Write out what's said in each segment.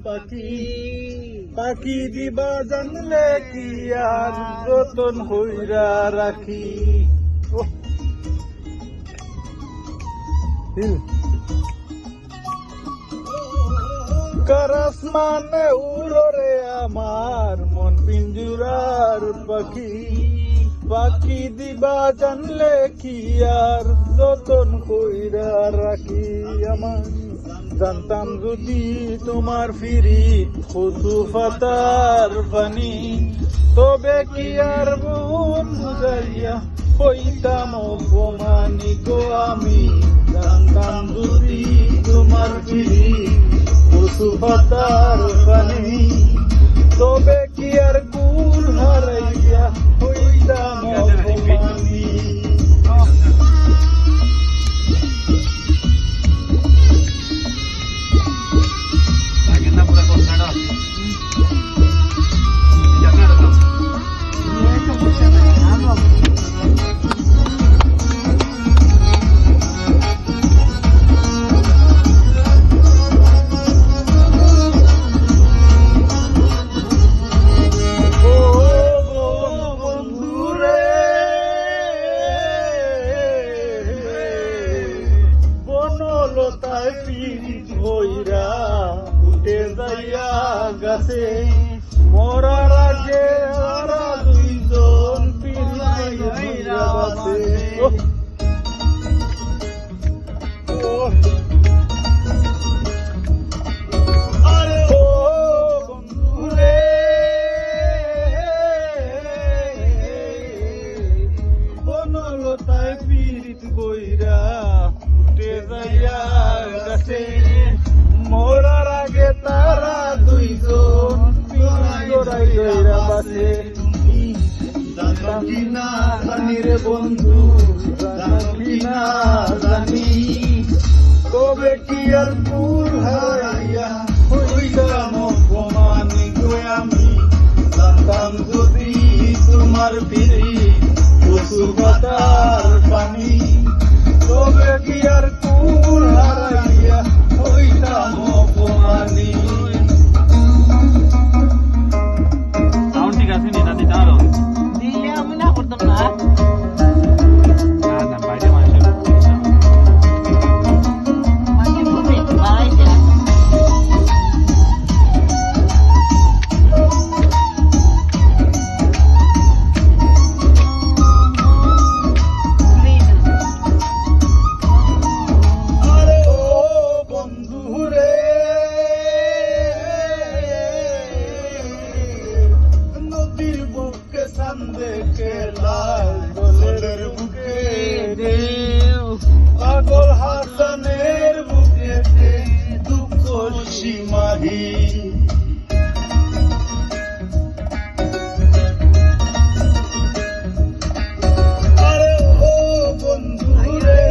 পাখি পাখি দিবা জানলে কি আর যতন হইরা রাখি। কারাস মানে উড়রে আমার মন পিঞ্জুরার পাখি পাখি দিবা জানলে কি আর যতন কইরা রাখি। আমার জানতাম যদি তোমার ফিরি কচু পাতার পানি তবে কি আর মন বুঝাইয়া হইতাম অপমানি গো আমি। জানতাম যদি তোমার ফিরি কচু পাতার পানি তবে কি আর কুল হারাইয়া হইতাম অপমানি। লতায় পিরিত হইরা উঠে যাইয়া গাছে মরার আগে ওরা দুইজন পিরিত হইরা বাঁচে। আরে ও বন্ধুরে বনলতায় পিরিত হইরা উঠে যাইয়া গাছে মরার আগে তারা দুইজন জোড়াই জয়রা বাসে। জানতাম কিনা জানি রে বন্ধু জানতাম কিনা জানি তবে কি আর ফুল হারাইয়া হইতাম অপমানি গো আমি। জানতাম যদি তোমার ফিরি কচু পাতার পানি তবে কি আর কুল হারাইয়া হইতাম অপমানি। সাউন্ড ঠিক আছে নি না দিতে আরো দিলে আমি না করতাম না না বাইরে মাসে মাকে বলে বাইরে দেখে লাল দলের বুকে পাগল হাসানের বুকেতে দুঃখ সীমাহীন। আরে ও বন্ধুরে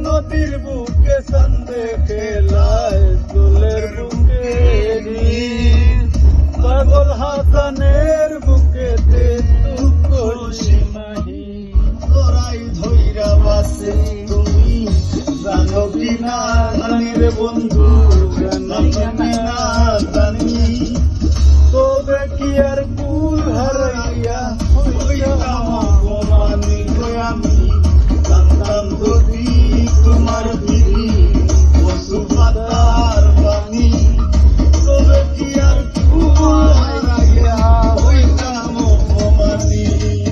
নদীর বুকে চাঁদ দেখে লাল দলের বুকে পাগল হাসানে